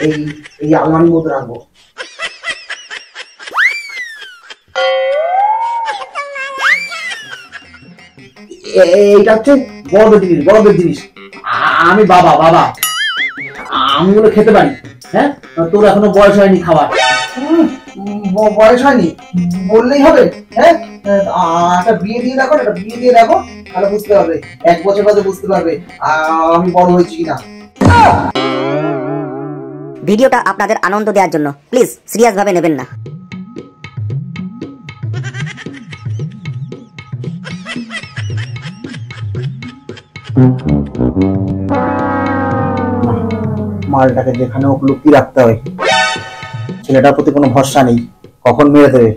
এই এই আলমারির মধ্যে রাখবো। এইটা হচ্ছে বড়দের জিনিস। আমি বাবা আমি ওগুলো খেতে পারি। হ্যাঁ, তোর এখনো বয়স হয়নি খাবার। বয়স হয়নি বললেই হবে? হ্যাঁ, একটা বিয়ে দিয়ে দেখো, তাহলে বুঝতে পারবে, 1 বছর বাদে বুঝতে পারবে আমি বড় হয়েছি কিনা। ভিডিওটা আপনাদের আনন্দ দেওয়ার জন্য, প্লিজ সিরিয়াস ভাবে নেবেন না। মালটাকে যেখানে হোক লুকিয়ে রাখতে হবে। ছেলেটার প্রতি কোনো ভরসা নেই, কখন মেরে দেবে।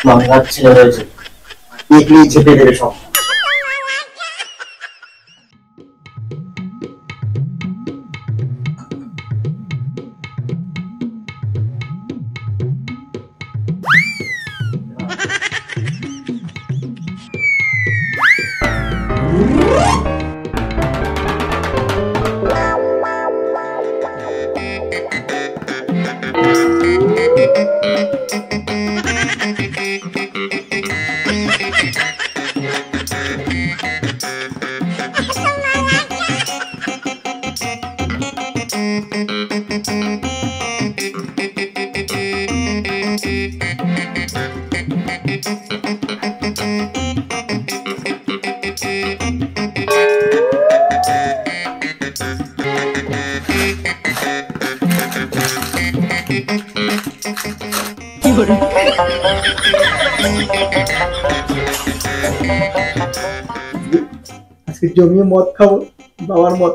মামলার ছেলে রয়েছে, দেখলেই চেপে দেবে সব। আজকে জমিয়ে মদ খাবো, বাবার মদ।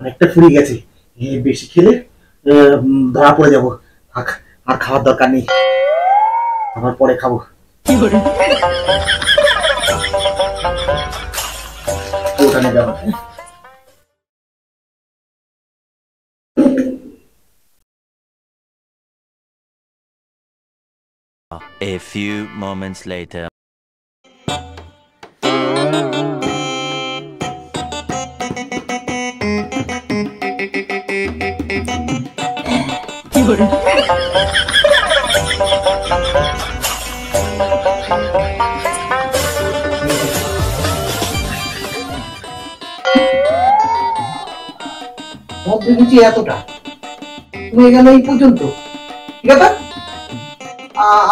অনেকটা ফুরিয়ে গেছে, বেশি খেলে ধরা পড়ে যাবো। আর খাওয়ার দরকার নেই, আবার পরে খাবো। ওখানে যাবো। A few moments later. মদ দেখেছি এতটা, তুমি গেল এই পর্যন্ত, ঠিক আছে?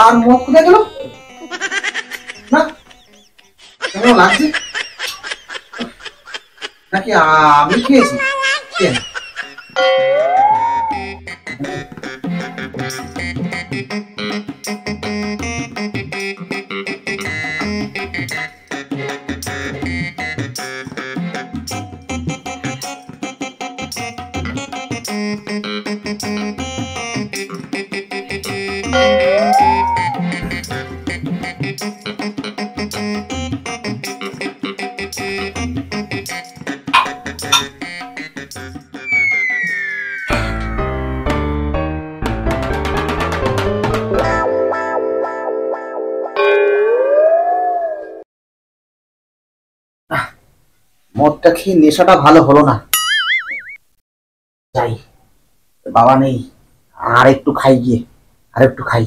আর মদ কোথায় গেল? না কেমন লাগছে নাকি আমি খেয়েছি? মদটা খেয়ে নেশাটা ভালো হলো না, যাই, বাবা নেই, আর একটু খাই গিয়ে, আর একটু খাই।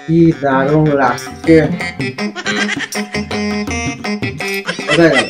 কি দারুণ লাগছে। কোথায় গেল?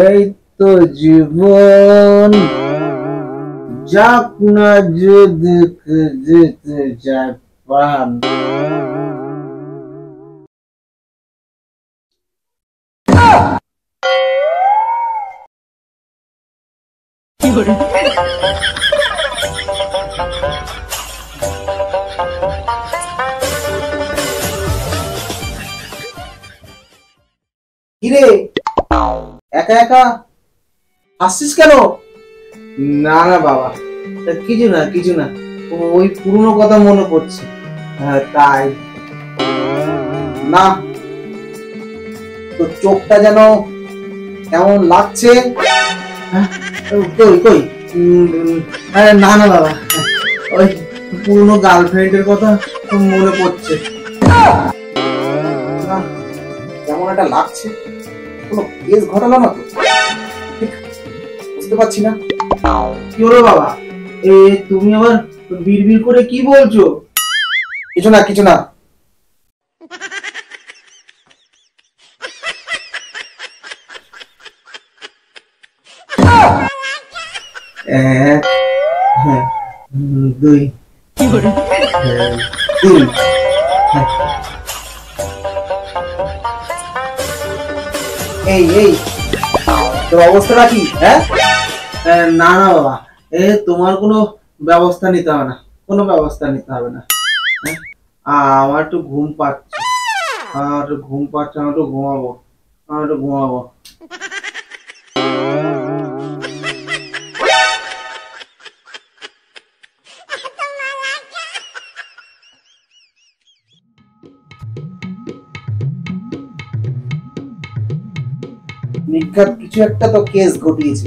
এই তো জীবন, যাক না যদি যেতে চায় প্রাণ। কিরে একা একা আসছিস কেন? না না বাবা, কিছু না কিছু না, ওই পুরনো কথা মনে পড়ছে। হ্যাঁ তাই। না তোর চোখটা যেন কেমন লাগছে। কই কই? না না বাবা, ওই পুরনো গার্লফ্রেন্ডের কথা মনে পড়ছে। কেমন একটা লাগছে, কোনো কেস ঘটালো না তো? বুঝতে পারছি না। কি হলো বাবা, তুমি আবার বিড়বিড় করে কি বলছো? কিছু না কিছু না। এক দুই তিন। এই এই তোর অবস্থাটা কি? হ্যাঁ না না বাবা, তোমার কোনো ব্যবস্থা নিতে হবে না, কোনো ব্যবস্থা নিতে হবে না। আমার একটু ঘুম পাচ্ছে, আমার একটু ঘুমাবো। নিঘাত কিছু একটা তো কেস ঘটিয়েছে,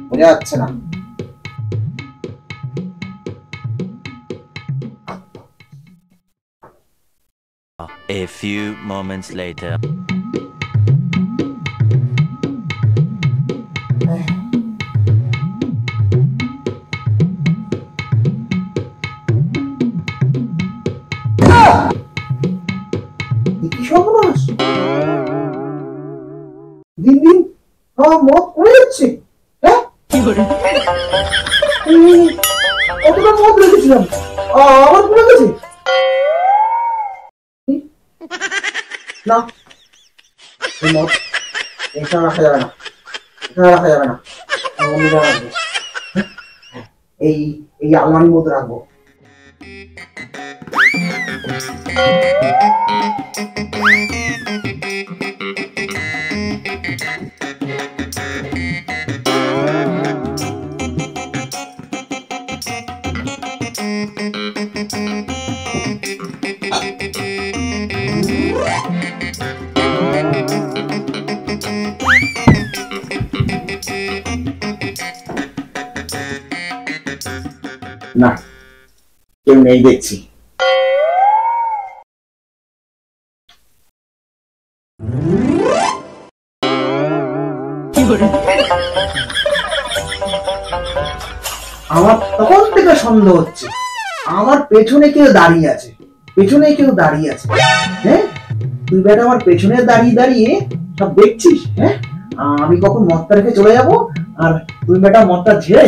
বোঝা যাচ্ছে না। A few moments later. কি সর্বনাশ! দিন দিন মদ কমে যাচ্ছে। হ্যাঁ কতটা মদ রেখেছিলাম, আবার কমে গেছে। না মদ এখানে রাখা যাবে না, অন্য জায়গায় রাখবো। এই আলমারির মধ্যে রাখবো। না কেউ নেই দেখছি। আমার তখন থেকে সন্দেহ হচ্ছে, আমার পেছনে কেউ দাঁড়িয়ে আছে। হ্যাঁ তুই বেটা আমার পেছনে দাঁড়িয়ে সব দেখছিস। হ্যাঁ আমি কখন মদটা রেখে চলে যাবো, আর তুই বেটা মদটা ঝেড়ে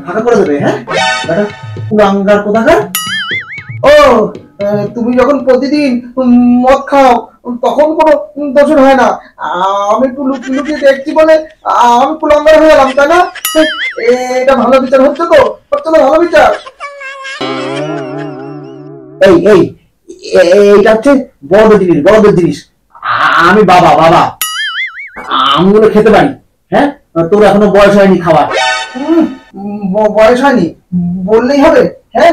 ফাঁকা করে দেবে। হ্যাঁ বেটা কুলাঙ্গার কোথাকার। ও তুমি যখন প্রতিদিন মদ খাও তখন কোনো দোষণ হয় না, আমি একটু লুকিয়ে দেখছি বলে আমি কুলাঙ্গার হয়ে গেলাম, তাই না? এটা ভালো বিচার হচ্ছে তো? ভালো বিচার। এই এইটা হচ্ছে বড়দের জিনিস। আমি বাবা বাবা, আমগুলো খেতে পারি। হ্যাঁ, তোর এখনো বয়স হয়নি খাবার। বয়স হয়নি বললেই হবে? হ্যাঁ,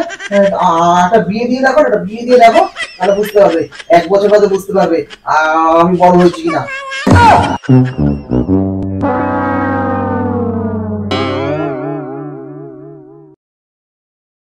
একটা বিয়ে দিয়ে দেখো, একটা বিয়ে দিয়ে দেখো, তাহলে বুঝতে পারবে, 1 বছর বাদে বুঝতে পারবে আমি বড় হয়েছি কিনা।